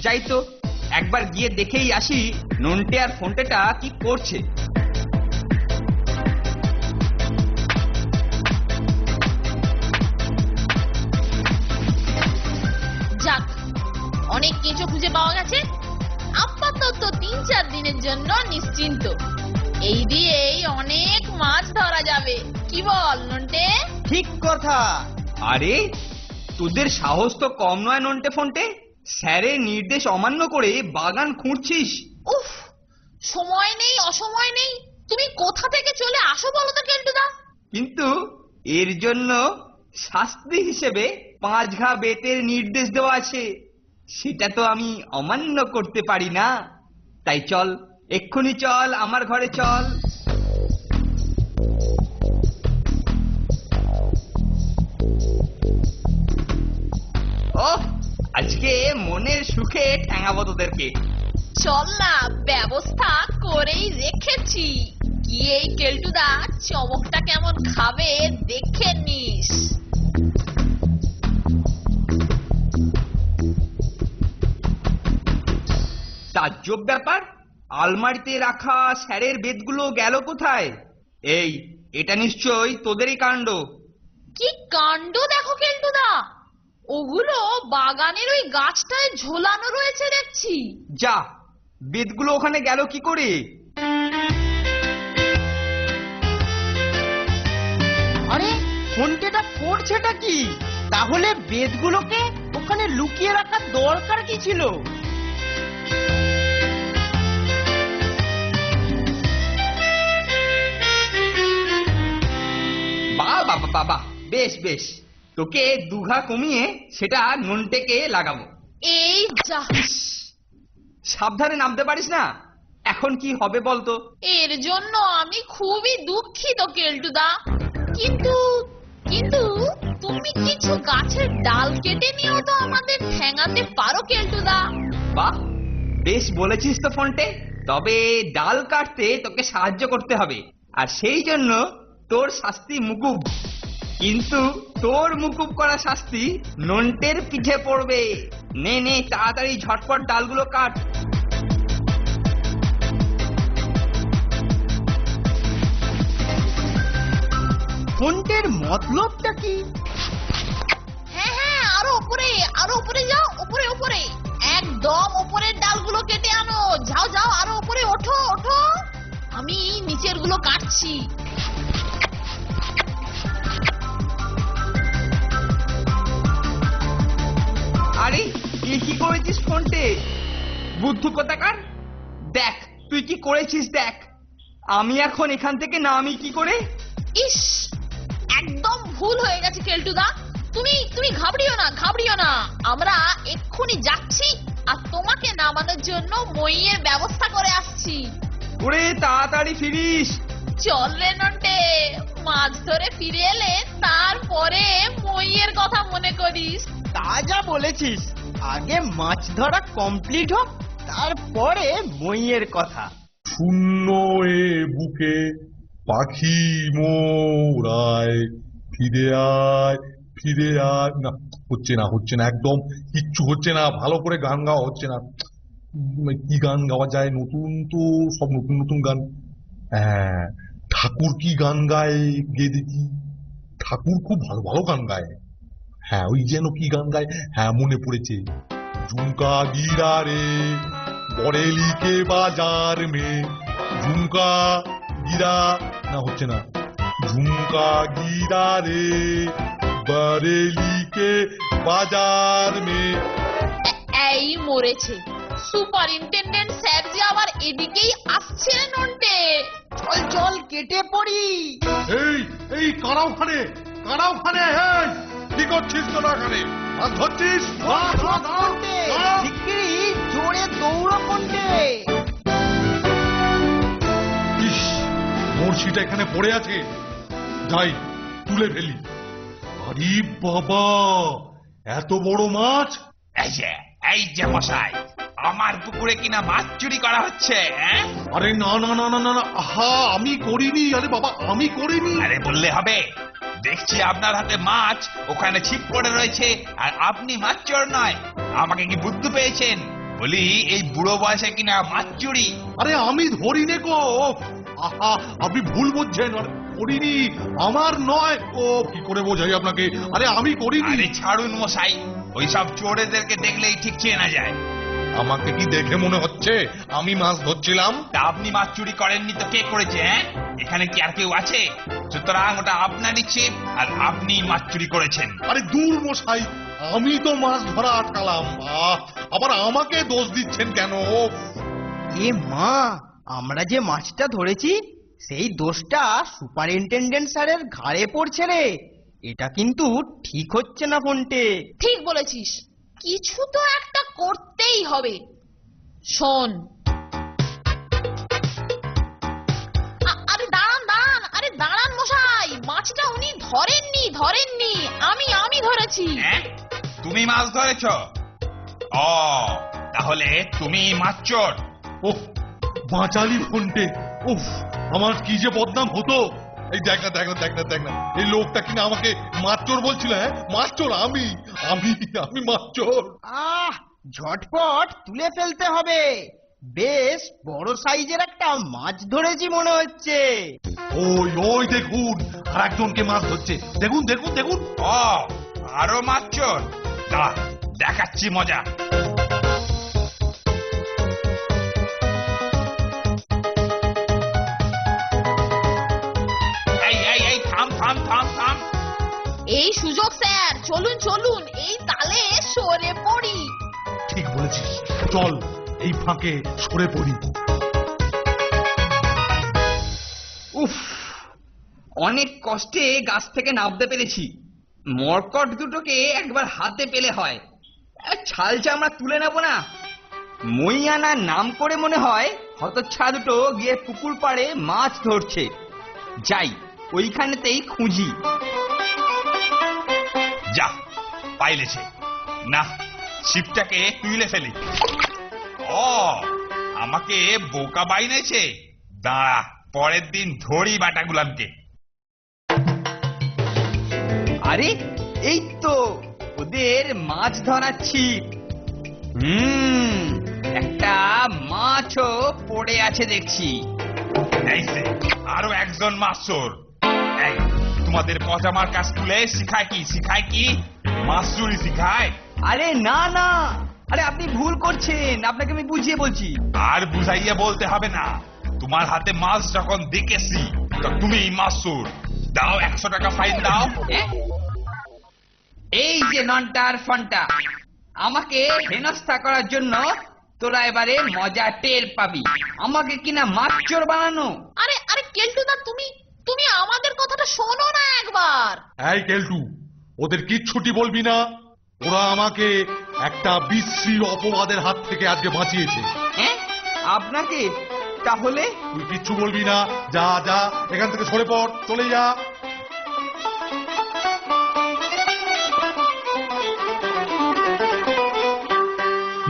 যাই তো, একবার গিয়ে দেখেই আসি নন্টে আর ফোনটেটা কি করছে। যাক, অনেক কেঁচো খুঁজে পাওয়া গেছে। আপাতত 3-4 দিনের জন্য নিশ্চিন্ত। এই দিয়েই অনেক মাছ ধরা যাবে, কি বল নন্টে? ঠিক কথা। আরে তোদের সাহস তো কম নয় নন্টে ফোনটে, স্যারের নির্দেশ অমান্য করে বাগান খুঁড়ছিস। উফ, সময় নেই, অসময় নেই। তুমি কোথা থেকে চলে আসো বলো তো কেলটুদা? কিন্তু এর জন্য শাস্তি হিসেবে 5 ঘা বেতের নির্দেশ দেওয়া আছে, সেটা তো আমি অমান্য করতে পারি না। তাই চল, এক্ষুনি চল, আমার ঘরে চল। ওহ, আজকে মনের সুখে ঠ্যাঙাবো তোদেরকে। চল না, ব্যবস্থা করেই রেখেছি। গিয়েই কেলটুদা চমকটা কেমন খাবে দেখে নিস। তাজ্জব ব্যাপার, আলমারিতে রাখা স্যারের বেতগুলো গেল কোথায়? এই, এটা নিশ্চয়ই তোদেরই কাণ্ড। কি কাণ্ড দেখো কেলটুদা, ওগুলো বাগানের ওই গাছটায় ঝোলানো রয়েছে দেখছি। যা, বেতগুলো ওখানে গেল কি করে? আরে ফোনটেটা করছেটা কি? তাহলে বেদগুলোকে ওখানে লুকিয়ে রাখার দরকার কি ছিল? বাহ বাবা বাবা, বেশ বেশ, তোকে 2 ঘা কমিয়ে সেটা নন্টেকে লাগাবো। এই যা, সাবধানে নামতে পারিস না। এখন কি হবে বলতো? এর জন্য আমি খুবই দুঃখিত কেলটুদা। কিন্তু কিন্তু তুমি কিছু গাছের ডাল কেটে নিয়েও তো আমাদের ঠ্যাঙাতে পারো কেলটুদা। বাহ, বেশ বলেছিস তো ফোনটে। তবে ডাল কাটতে তোকে সাহায্য করতে হবে, আর সেই জন্য তোর শাস্তি মুকুব। কিন্তু তোর মুকুব করা শাস্তি নন্টের পিঠে পড়বে। নে নে, তাড়াতাড়ি ঝটপট ডালগুলো কাট। ফোনটের মতলবটা কি? হ্যাঁ হ্যাঁ, আরো উপরে যাও, উপরে উপরে, একদম উপরের ডালগুলো কেটে আনো। যাও যাও, আরো উপরে ওঠো ওঠো, আমি নিচের গুলো কাটছি। আরে তুই কি করেছিস ফোনটে? বুদ্ধু কোথাকার, দেখ তুই কি করেছিস দেখ। আমি এখন এখান থেকে নামি কি করে? ইস, একদম ভুল হয়ে গেছে কেলটুদা। তুমি তুমি ঘাবড়িও না, ঘাবড়িও না। আমরা এক্ষুনি যাচ্ছি আর তোমাকে নামানোর জন্য মইয়ের ব্যবস্থা করে আসছি। ওরে তাড়াতাড়ি ফিরিস। চল রে নন্টে, মাছ ধরে ফিরে এলে তারপরে মইয়ের কথা মনে করিস। তা যা বলেছিস, আগে মাছ ধরা কমপ্লিট হোক, তারপরে মইয়ের কথা। শূন্য এ বুকে পাখি মোরায়, ফিরে আয় ফিরে আয়। না, হচ্ছে না, একদম কিচ্ছু হচ্ছে না। ভালো করে গান গাওয়া হচ্ছে না। কি গান গাওয়া যায়? নতুন তো সব নতুন নতুন গান। হ্যাঁ, ঠাকুর কি গান গায়, গেয়ে দেখি। ঠাকুর খুব ভালো ভালো গান গায়। হ্যাঁ, ওই যেন কি গান গায়, হ্যাঁ মনে পড়েছে। ঝুমকা গিরা রে বরেলি কে বাজার মে, ঝুমকা গিরা। না, হচ্ছে না। ঝুমকা গিরা রে বরেলি কে বাজার মে। এই মরেছে, সুপারিনটেন্ডেন্ট স্যার যে আবার এদিকেই আসছে নন্টে। চল চল, কেটে পড়ি। এই এই কারা ওখানে, কারা ওখানে? এই কি করছিস তোরা ওখানে? মাছ ধরছিস? শিগগিরই জোরে দৌড়ো ফোনটে। ইস, বড়শিটা এখানে পড়ে আছে, যাই তুলে ফেলি। আরে বাবা, এত বড় মাছ! এই যে মশাই, আমার পুকুরে কিনা মাছ চুরি করা হচ্ছে? আরে না না না না না না, আহা, আমি করিনি। আরে বাবা, আমি করিনি। আরে বললে হবে? দেখছি আপনার হাতে মাছ ওখানে ছিপ পড়ে রয়েছে, আর আপনি মাছ চোর নয়। আমাকে কি বুদ্ধি পেয়েছেন? বলি এই বুড়ো বয়সে কিনা মাছ চুরি? আরে আমি ধরি নে গো। আহা, আপনি ভুল বুঝছেন, আরে করিনি, আমার নয়। ও কি করে বোঝাই আপনাকে, আরে আমি করিনি। আরে ছাড়ুন মশাই, ওইসব চোরেদেরকে দেখলেই ঠিক চেনা যায়। আমাকে কি দেখে মনে হচ্ছে আমি মাছ ধরছিলাম? তা আপনি মাছ চুরি করেননি তো কে করেছে? হ্যাঁ, এখানে কি আর কেউ আছে? সুতরাং ওটা আপনারই ছিপ, আর আপনি মাছ চুরি করেছেন। আরে দূর মশাই, আমি তো মাছ ধরা আটকালাম। আবার আমাকে দোষ দিচ্ছেন কেন? এ মা, আমরা যে মাছটা ধরেছি সেই দোষটা সুপারিনটেনডেন্ট স্যারের ঘাড়ে পড়ছে রে। এটা কিন্তু ঠিক হচ্ছে না ফোনটে। ঠিক বলেছিস, কিছু তো একটা করতেই হবে। শোন, আরে দাঁড়ান দাঁড়ান, আরে দাঁড়ান মশাই, মাছটা উনি ধরেননি, আমি ধরেছি। হ্যাঁ, তুমি মাছ ধরেছ? ও, তাহলে তুমি মাছ চোর। ওহ, বাঁচালি ফোনটে। উফ, আমার কি যে বদনাম হতো। এই দেখ না, দেখ না, দেখ না, দেখ না, এই লোকটা কিনা আমাকে মাছ চোর বলছিল। হ্যাঁ, মাছ চোর আমি, আমি আমি মাছ চোর। ঝটপট তুলে ফেলতে হবে। বেশ বড় সাইজের একটা মাছ ধরেছি মনে হচ্ছে। ওই ওই দেখুন, আর একজনকে মাছ ধরছে। দেখুন দেখুন দেখুন। ও, আরো মাছ চোর? দাঁড়া, দেখাচ্ছি মজা। এই থাম থাম থাম থাম। এই সুযোগ স্যার, চলুন, এই তালে সরে পড়ি। ঠিক বলেছিস, চল এই ফাঁকে সরে পড়ি। উফ, অনেক কষ্টে গাছ থেকে নামতে পেরেছি। মরকট দুটোকে একবার হাতে পেলে হয়, ছাল চামড়া তুলে নেবো না। মই আনার নাম করে মনে হয় হতচ্ছাড়া দুটো গিয়ে পুকুর পাড়ে মাছ ধরছে। যাই, ওইখানেতেই খুঁজি। যা, পাইলেছে না, ছিপটাকে তুলে ফেলি। ও, আমাকে বোকা বাইনেছে। দাঁড়া, পরের দিন ধরি বাটাগুলানকে। আরে এই তো ওদের মাছ ধরার ছিপ। একটা মাছও পড়ে আছে দেখছি। এই যে, আরো একজন মাছ চোর। এই, তোমাদের পচামার কাজ তুলে শিখায় কি মাছ চুরি শিখায়? আরে না না, আরে আপনি ভুল করছেন, আপনাকে আমি বুঝিয়ে বলছি। আর বুঝাইয়া বলতে হবে না, তোমার হাতে মাছ যখন দেখেছি তো তুমি মাছ চোর। দাও 100 টাকা ফাইন দাও। এই যে নন্টার ফন্টা, আমাকে হেনস্থা করার জন্য তোরা এবারে মজা টের পাবি। আমাকে কিনা মাছ চোর বানানো। আরে কেলটুদা, তুমি আমাদের কথাটা শোনো না একবার। এই কেলটু, ওদের কিচ্ছুটি বলবি না। ওরা আমাকে একটা বিশ্রী অপবাদের হাত থেকে আজকে বাঁচিয়েছে। হ্যাঁ, আপনাকে? তাহলে তুই কিচ্ছু বলবি না, যা যা এখান থেকে সরে পড়, চলে যা।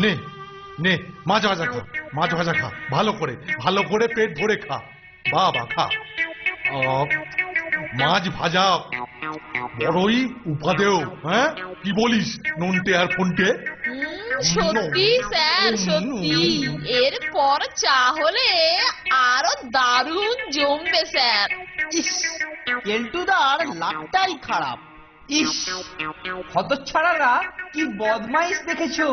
নে নে, মাছ ভাজা খা, মাছ ভাজা খা, ভালো করে পেট ভরে খা, বাবা খা। মাছ ভাজা বড়ই উপাদেয়। হ্যাঁ, কি বলিস নন্টে আর ফোনটে? সত্যি স্যার, সত্যি। এরপর চা হলে আরো দারুণ জমবে স্যার। ইস, কেলটুদার লাকটাই খারাপ। ইস, হতচ্ছাড়ারা কি বদমাইশ দেখেছো।